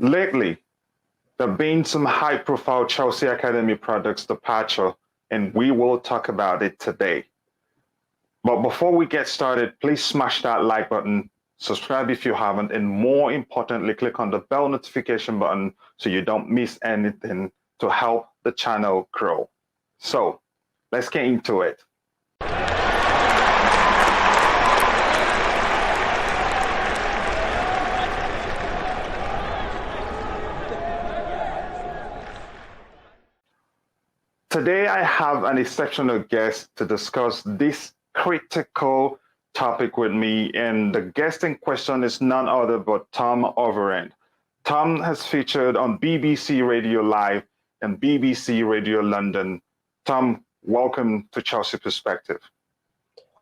Lately, there have been some high-profile Chelsea Academy products departure, and we will talk about it today. But before we get started, please smash that like button, subscribe if you haven't, and more importantly, click on the bell notification button so you don't miss anything to help the channel grow. So let's get into it. Today, I have an exceptional guest to discuss this critical topic with me, and the guest in question is none other but Tom Overend. Tom has featured on BBC Radio Live and BBC Radio London. Tom, welcome to Chelsea Perspective.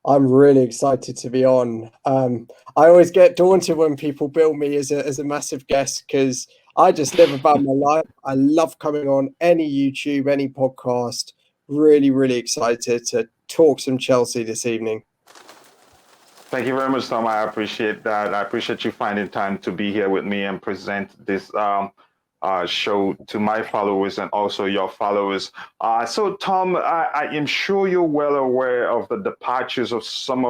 I'm really excited to be on. I always get daunted when people bill me as a massive guest because I just live about my life. I love coming on any YouTube, any podcast. Really, really excited to talk some Chelsea this evening. Thank you very much, Tom. I appreciate that. I appreciate you finding time to be here with me and present this show to my followers and also your followers. So, Tom, I am sure you're well aware of the departures of some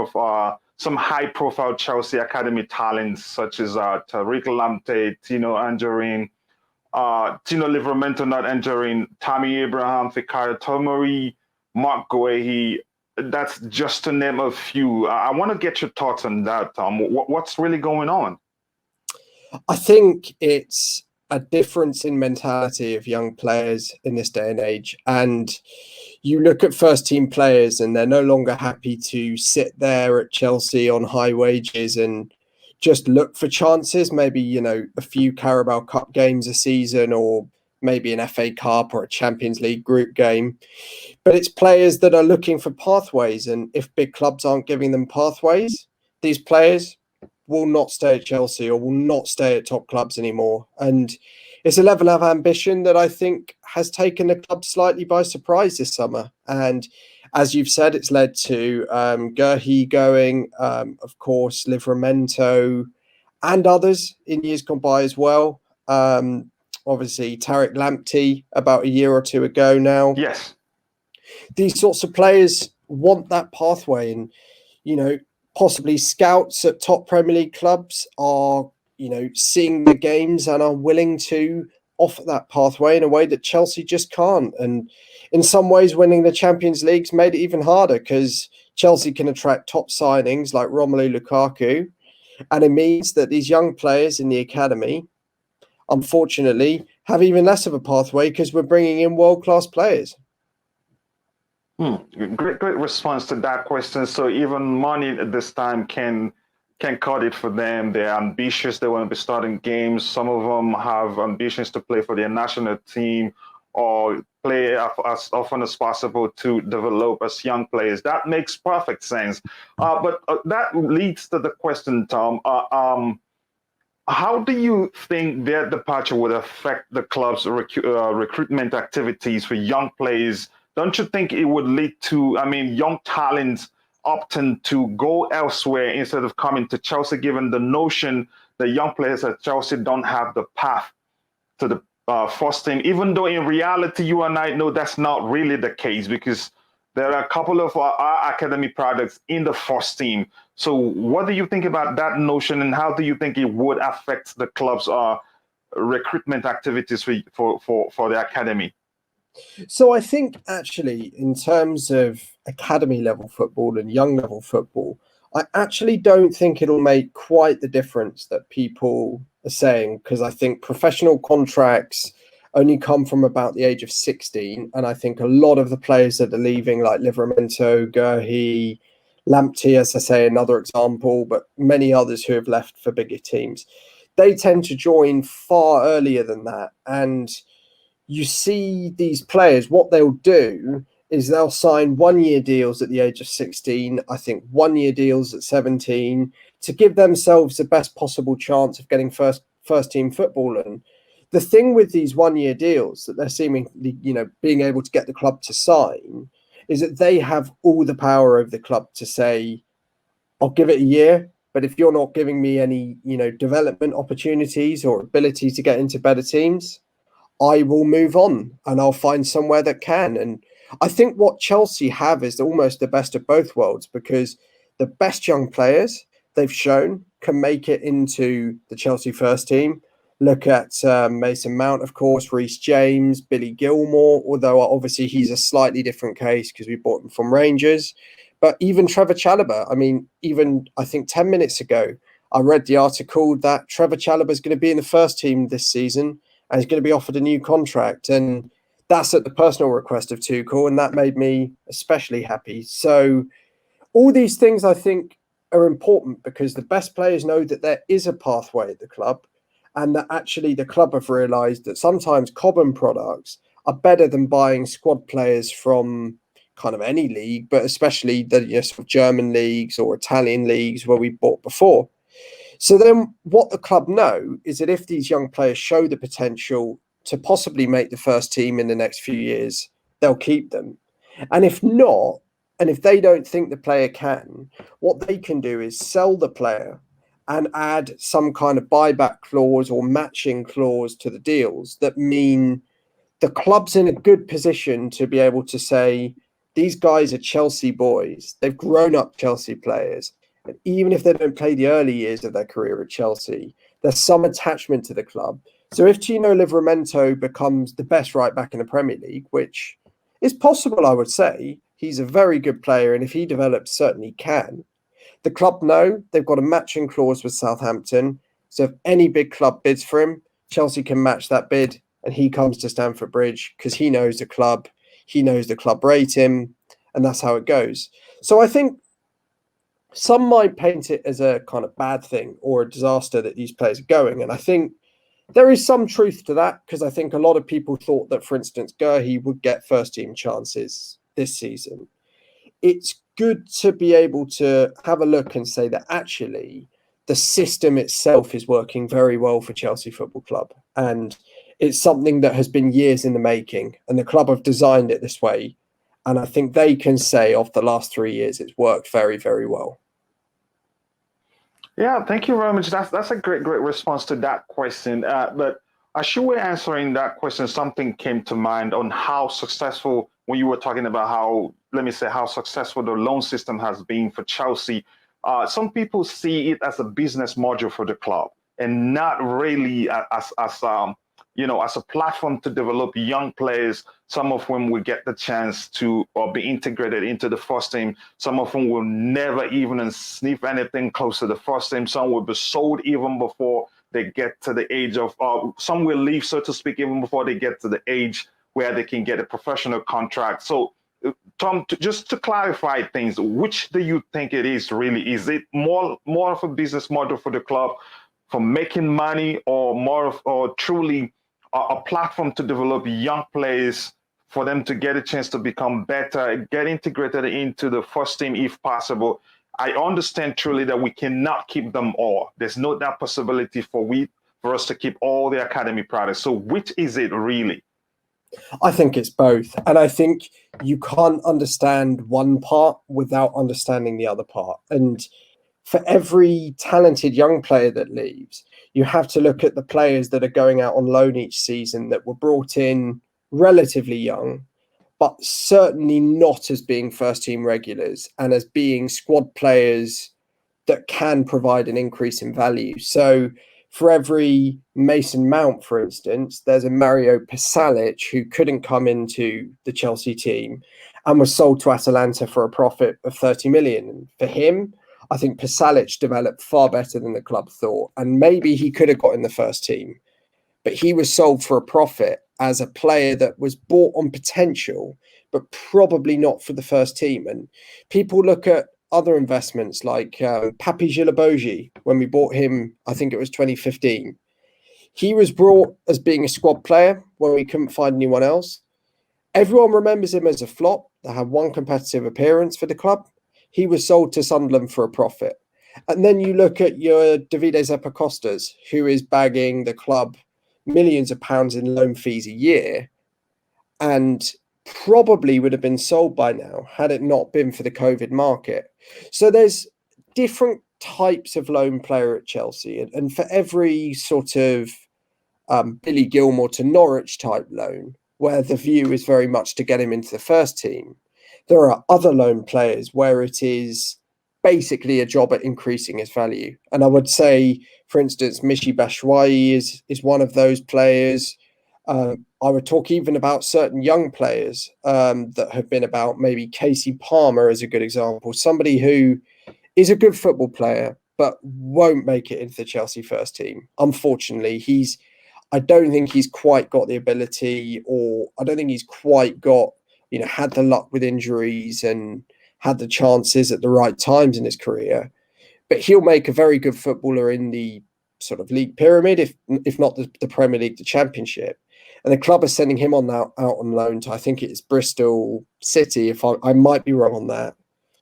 high-profile Chelsea Academy talents, such as Tariq Lamptey, Tino Anjorin, Tino Liveramento, not Anjorin, Tammy Abraham, Fikayo Tomori, Marc Guehi. That's just to name a few. I want to get your thoughts on that, Tom. What's really going on? I think it's a difference in mentality of young players in this day and age. And you look at first team players and they're no longer happy to sit there at Chelsea on high wages and just look for chances, maybe, a few Carabao Cup games a season or maybe an FA Cup or a Champions League group game. But it's players that are looking for pathways. And if big clubs aren't giving them pathways, these players will not stay at Chelsea or will not stay at top clubs anymore. And it's a level of ambition that I think has taken the club slightly by surprise this summer. And as you've said, it's led to Guehi going, of course, Liveramento and others in years gone by as well. Obviously, Tariq Lamptey about a year or two ago now. Yes. These sorts of players want that pathway, and, possibly scouts at top Premier League clubs are, seeing the games and are willing to offer that pathway in a way that Chelsea just can't. And in some ways, winning the Champions League's made it even harder because Chelsea can attract top signings like Romelu Lukaku. And it means that these young players in the academy, unfortunately, have even less of a pathway because we're bringing in world-class players. Great response to that question. So even money at this time can cut it for them. They're ambitious. They want to be starting games. Some of them have ambitions to play for their national team or play as often as possible to develop as young players. That makes perfect sense. But that leads to the question, Tom. How do you think their departure would affect the club's recruitment activities for young players? Don't you think it would lead to, young talents opting to go elsewhere instead of coming to Chelsea, given the notion that young players at Chelsea don't have the path to the first team, even though in reality, you and I know that's not really the case because there are a couple of our academy products in the first team. So what do you think about that notion, and how do you think it would affect the club's recruitment activities for the academy? So I think actually in terms of academy level football and young level football, I actually don't think it'll make quite the difference that people are saying, because I think professional contracts only come from about the age of 16. And I think a lot of the players that are leaving, like Liveramento, Guehi, Lamptey, as I say, another example, but many others who have left for bigger teams, they tend to join far earlier than that. And you see these players, what they'll do is they'll sign 1-year deals at the age of 16, I think 1-year deals at 17, to give themselves the best possible chance of getting first team football. And the thing with these 1-year deals that they're seemingly, being able to get the club to sign is that they have all the power over the club to say, I'll give it a year, But if you're not giving me any, development opportunities or ability to get into better teams, I will move on and I'll find somewhere that can. And I think what Chelsea have is almost the best of both worlds, because the best young players they've shown can make it into the Chelsea first team. Look at Mason Mount, of course, Reece James, Billy Gilmore, although obviously he's a slightly different case because we bought him from Rangers. But even Trevor Chalobah, I think 10 minutes ago, I read the article that Trevor Chalobah is going to be in the first team this season and he's going to be offered a new contract. And that's at the personal request of Tuchel, and that made me especially happy. So all these things, I think, are important because the best players know that there is a pathway at the club, and that actually the club have realised that sometimes common products are better than buying squad players from kind of any league, but especially the sort of German leagues or Italian leagues where we bought before. So then what the club know is that if these young players show the potential to possibly make the first team in the next few years, they'll keep them. And if not, and if they don't think the player can, what they can do is sell the player and add some kind of buyback clause or matching clause to the deals that mean the club's in a good position to be able to say, these guys are Chelsea boys. They've grown up Chelsea players. And even if they don't play the early years of their career at Chelsea, there's some attachment to the club. So if Tino Liveramento becomes the best right back in the Premier League, which is possible, I would say, he's a very good player. And if he develops, certainly can. The club know they've got a matching clause with Southampton. So if any big club bids for him, Chelsea can match that bid and he comes to Stamford Bridge because he knows the club. He knows the club rate him, and that's how it goes. So I think some might paint it as a kind of bad thing or a disaster that these players are going. And I think there is some truth to that, because I think a lot of people thought that, for instance, Guehi would get first team chances this season. It's good to be able to have a look and say that actually the system itself is working very well for Chelsea Football Club. And it's something that has been years in the making, and the club have designed it this way. And I think they can say of the last 3 years, it's worked very, very well. Yeah, thank you very much. That's a great response to that question. But as you were answering that question, something came to mind on how successful, when you were talking about how successful the loan system has been for Chelsea. Some people see it as a business module for the club and not really as a platform to develop young players, some of whom will get the chance to be integrated into the first team. Some of whom will never even sniff anything close to the first team. Some will be sold even before they get to the age of, some will leave, so to speak, even before they get to the age where they can get a professional contract. So, Tom, just to clarify things, which do you think it is really? Is it more of a business model for the club for making money, or truly a platform to develop young players for them to get a chance to become better, get integrated into the first team if possible? I understand truly that we cannot keep them all. There's no that possibility for us to keep all the academy products. So which is it really? I think it's both. And I think you can't understand one part without understanding the other part. And for every talented young player that leaves, you have to look at the players that are going out on loan each season that were brought in relatively young, but certainly not as being first team regulars and as being squad players that can provide an increase in value. So for every Mason Mount, for instance, there's a Mario Pasalic who couldn't come into the Chelsea team and was sold to Atalanta for a profit of 30 million. And for him, I think Pasalic developed far better than the club thought. And maybe he could have got in the first team, but he was sold for a profit as a player that was bought on potential, but probably not for the first team. And people look at other investments like Papi Djilobodji. When we bought him, I think it was 2015. He was brought as being a squad player when we couldn't find anyone else. Everyone remembers him as a flop that had one competitive appearance for the club. He was sold to Sunderland for a profit. And then you look at your Davide Zappa-Costas, who is bagging the club millions of pounds in loan fees a year, and probably would have been sold by now had it not been for the COVID market. So there's different types of loan player at Chelsea, and for every sort of Billy Gilmore to Norwich type loan, where the view is very much to get him into the first team, there are other loan players where it is basically a job at increasing his value. And I would say, for instance, Michy Batshuayi is one of those players. I would talk even about certain young players that have been about. Maybe Casey Palmer is a good example. Somebody who is a good football player, but won't make it into the Chelsea first team. Unfortunately, I don't think he's quite got the ability, or I don't think he's quite got, had the luck with injuries and had the chances at the right times in his career. But he'll make a very good footballer in the sort of league pyramid, if not the Premier League, the Championship. And the club is sending him out on loan to, I think it's Bristol City, if I might be wrong on that,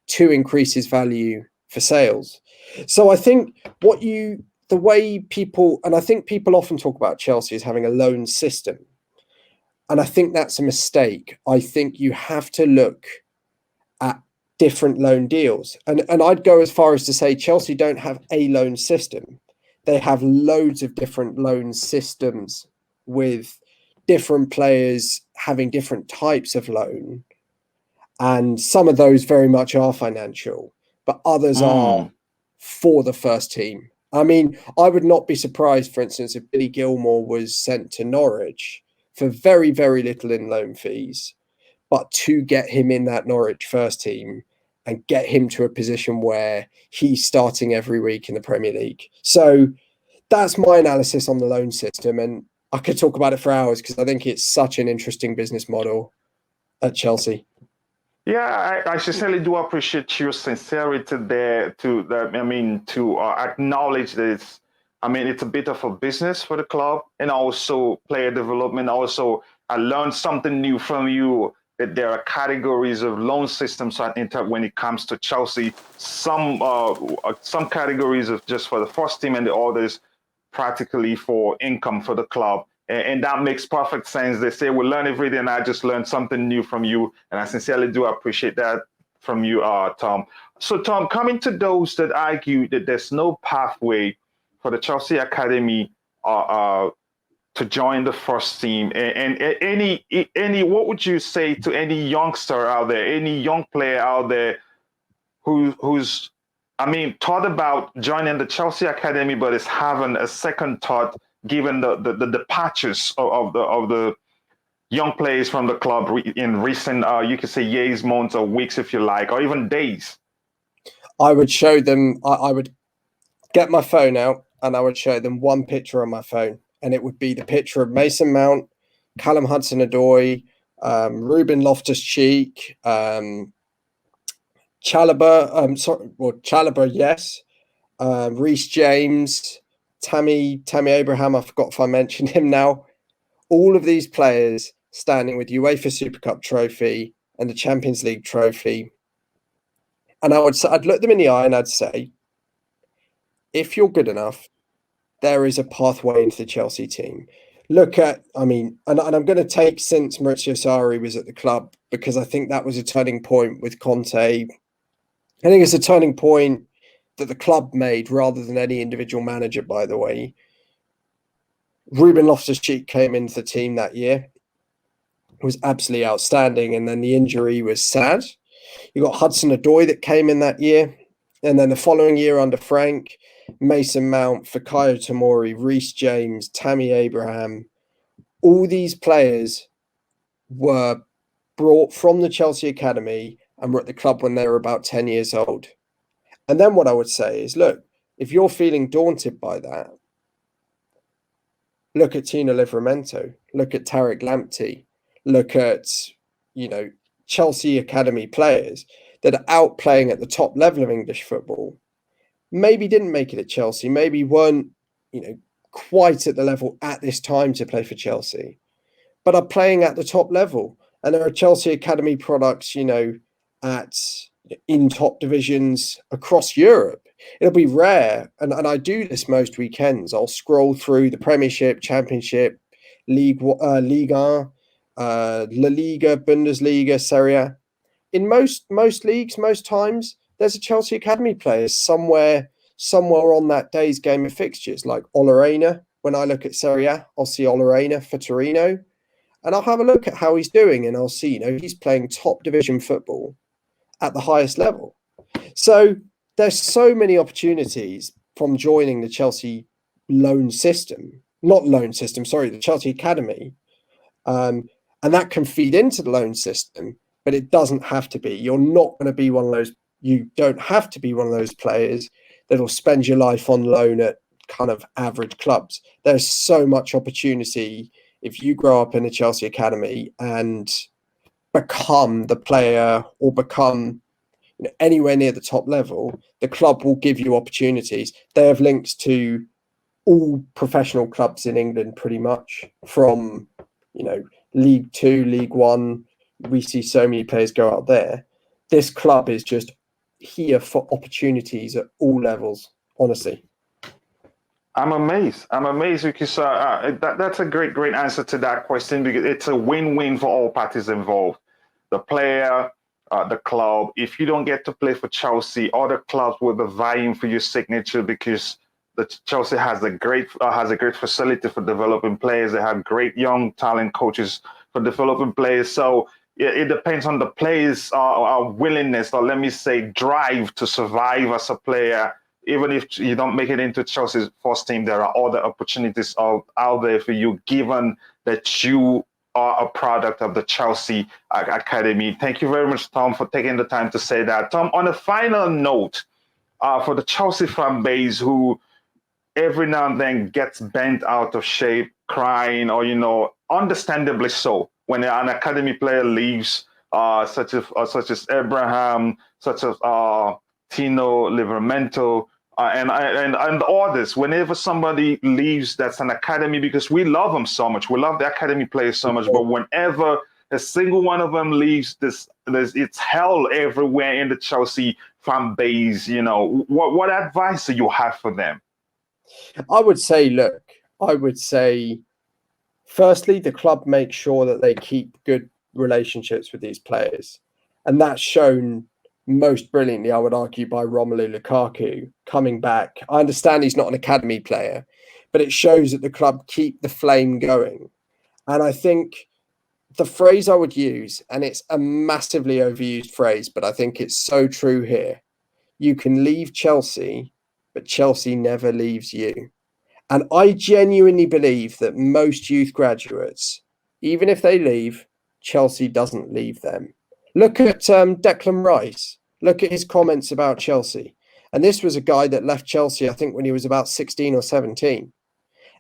to increase his value for sales. So I think the way people, and I think people often talk about Chelsea as having a loan system. And I think that's a mistake. I think you have to look at different loan deals. And I'd go as far as to say Chelsea don't have a loan system. They have loads of different loan systems with different players having different types of loan. And some of those very much are financial, but others are for the first team. I mean, I would not be surprised, for instance, if Billy Gilmore was sent to Norwich for very, very little in loan fees, but to get him in that Norwich first team and get him to a position where he's starting every week in the Premier League. So that's my analysis on the loan system. And I could talk about it for hours because I think it's such an interesting business model at Chelsea. Yeah, I sincerely do appreciate your sincerity there to acknowledge that it's a bit of a business for the club and also player development. Also, I learned something new from you, that there are categories of loan systems when it comes to Chelsea. Some categories of just for the first team and the others practically for income for the club. And that makes perfect sense. They say we learn every day, and I just learned something new from you. And I sincerely do appreciate that from you, Tom. So, Tom, coming to those that argue that there's no pathway for the Chelsea Academy to join the first team, and any what would you say to any youngster out there, any young player out there who's thought about joining the Chelsea Academy, but is having a second thought given the departures of the young players from the club in recent, you could say years, months, or weeks, if you like, or even days? I would show them, I would get my phone out and I would show them one picture on my phone. And it would be the picture of Mason Mount, Callum Hudson-Odoi, Ruben Loftus-Cheek, Chalobah, Chalobah, yes, Reece James, Tammy Abraham, I forgot if I mentioned him now. All of these players standing with UEFA Super Cup trophy and the Champions League trophy. And I'd look them in the eye and I'd say, if you're good enough, there is a pathway into the Chelsea team. Look at, and I'm going to take since Maurizio Sarri was at the club, because I think that was a turning point with Conte. I think it's a turning point that the club made rather than any individual manager, by the way. Ruben Loftus-Cheek came into the team that year. It was absolutely outstanding. And then the injury was sad. You got Hudson-Odoi that came in that year. And then the following year under Frank, Mason Mount, Fikayo Tomori, Reece James, Tammy Abraham, all these players were brought from the Chelsea Academy and were at the club when they were about 10 years old. And then what I would say is, look, if you're feeling daunted by that, look at Tino Liveramento, look at Tariq Lamptey, look at, Chelsea Academy players that are out playing at the top level of English football. Maybe didn't make it at Chelsea, maybe weren't, quite at the level at this time to play for Chelsea, but are playing at the top level. And there are Chelsea Academy products, in top divisions across Europe. It'll be rare. And I do this most weekends. I'll scroll through the Premiership, Championship, Liga, La Liga, Bundesliga, Serie A. In most leagues, most times, there's a Chelsea Academy player somewhere somewhere on that day's game of fixtures, like Olorena. When I look at Serie A, I'll see Olorena for Torino, and I'll have a look at how he's doing, and I'll see, he's playing top division football at the highest level. So there's so many opportunities from joining the Chelsea the Chelsea Academy. And that can feed into the loan system, but it doesn't have to be. You're not going to be one of those, you don't have to be one of those players that'll spend your life on loan at kind of average clubs. There's so much opportunity if you grow up in the Chelsea Academy and become the player or become anywhere near the top level. The club will give you opportunities. They have links to all professional clubs in England, pretty much, from League Two, League One. We see so many players go out there. This club is just here for opportunities at all levels, honestly. I'm amazed because that's a great answer to that question, because it's a win-win for all parties involved. The player, the club. If you don't get to play for Chelsea, other clubs will be vying for your signature, because the Chelsea has a great facility for developing players. They have great young talent coaches for developing players. So it depends on the players' willingness, or let me say drive, to survive as a player. Even if you don't make it into Chelsea's first team, there are other opportunities out there for you, given that you are a product of the Chelsea Academy. Thank you very much, Tom, for taking the time to say that. Tom, on a final note, for the Chelsea fan base who every now and then gets bent out of shape, crying, or understandably so, when an academy player leaves, such as Abraham, such as Tino Liveramento, and others. Whenever somebody leaves, that's an academy, because we love them so much. We love the academy players so much. But whenever a single one of them leaves, it's hell everywhere in the Chelsea fan base. What advice do you have for them? I would say, firstly, the club makes sure that they keep good relationships with these players. And that's shown most brilliantly, I would argue, by Romelu Lukaku coming back. I understand he's not an academy player, but it shows that the club keep the flame going. And I think the phrase I would use, and it's a massively overused phrase, but I think it's so true here: you can leave Chelsea, but Chelsea never leaves you. And I genuinely believe that most youth graduates, even if they leave, Chelsea doesn't leave them. Look at Declan Rice. Look at his comments about Chelsea. And this was a guy that left Chelsea, I think, when he was about 16 or 17.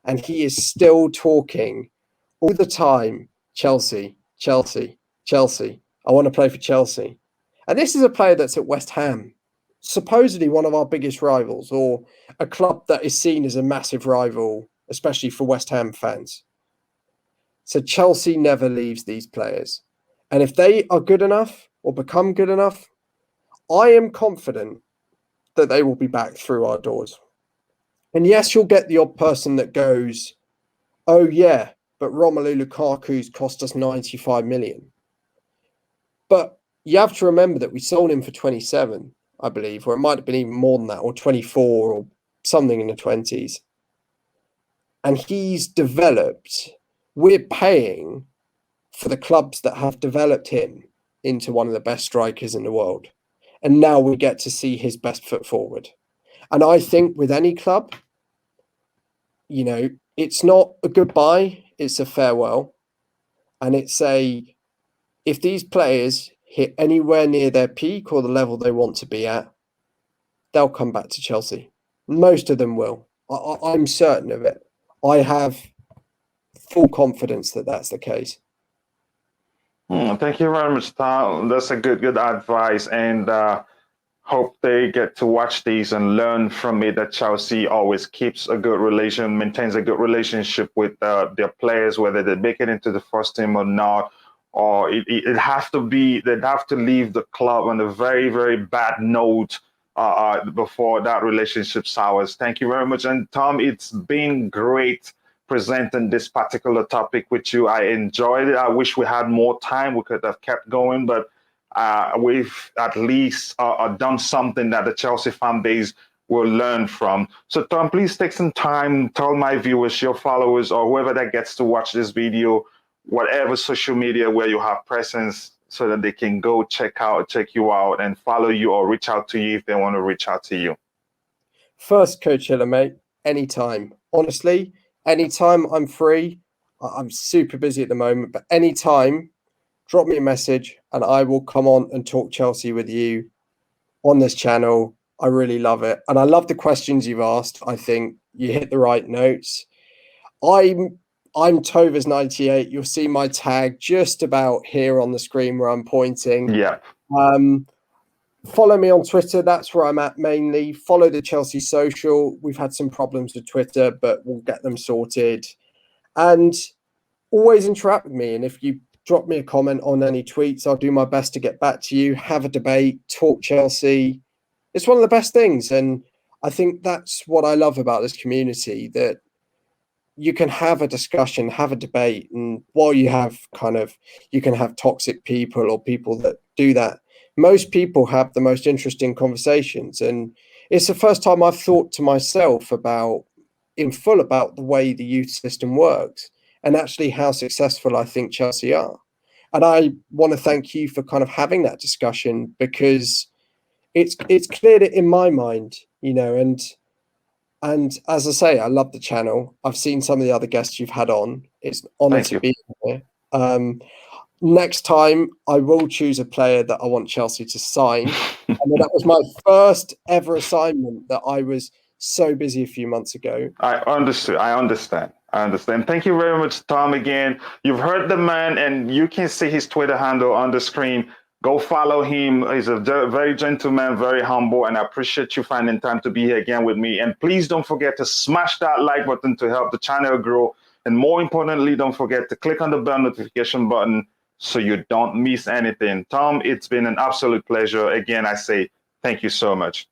And he is still talking all the time, Chelsea, Chelsea, Chelsea. I want to play for Chelsea. And this is a player that's at West Ham, supposedly one of our biggest rivals, or a club that is seen as a massive rival, especially for West Ham fans. So Chelsea never leaves these players. And if they are good enough or become good enough, I am confident that they will be back through our doors. And yes, you'll get the odd person that goes, oh yeah, but Romelu Lukaku's cost us 95 million. But you have to remember that we sold him for 27, I believe, or it might have been even more than that, or 24 or something in the 20s. And he's developed. We're paying for the clubs that have developed him into one of the best strikers in the world. And now we get to see his best foot forward. And I think with any club, it's not a goodbye, it's a farewell. And it's if these players hit anywhere near their peak or the level they want to be at, they'll come back to Chelsea. Most of them will. I'm certain of it. I have full confidence that that's the case. Thank you very much, Tom. That's a good advice, and hope they get to watch these and learn from it, that Chelsea always maintains a good relationship with their players, whether they make it into the first team or not. Or they'd have to leave the club on a very, very bad note before that relationship sours. Thank you very much. And Tom, it's been great presenting this particular topic with you. I enjoyed it. I wish we had more time. We could have kept going, but we've at least done something that the Chelsea fan base will learn from. So Tom, please take some time, tell my viewers, your followers, or whoever that gets to watch this video, whatever social media where you have presence, so that they can go check you out and follow you or reach out to you if they want to reach out to you. First, Coachella, mate, anytime. Honestly, anytime I'm free. I'm super busy at the moment, but anytime, drop me a message and I will come on and talk Chelsea with you on this channel. I really love it. And I love the questions you've asked. I think you hit the right notes. I'm Tovers98. You'll see my tag just about here on the screen where I'm pointing. Yeah. Follow me on Twitter. That's where I'm at mainly. Follow the Chelsea social. We've had some problems with Twitter, but we'll get them sorted. And always interact with me. And if you drop me a comment on any tweets, I'll do my best to get back to you, have a debate, talk Chelsea. It's one of the best things. And I think that's what I love about this community, that you can have a discussion, have a debate. And while you can have toxic people or people that do that, most people have the most interesting conversations. And it's the first time I've thought to myself in full about the way the youth system works and actually how successful I think Chelsea are. And I want to thank you for kind of having that discussion, because it's cleared it in my mind, and as I say, I love the channel. I've seen some of the other guests you've had on. It's an honor to be here. Next time, I will choose a player that I want Chelsea to sign. That was my first ever assignment that I was so busy a few months ago. I understand. Thank you very much, Tom, again. You've heard the man, and you can see his Twitter handle on the screen. Go follow him. He's a very gentleman, very humble, and I appreciate you finding time to be here again with me. And please don't forget to smash that like button to help the channel grow. And more importantly, don't forget to click on the bell notification button so you don't miss anything. Tom, it's been an absolute pleasure. Again, I say thank you so much.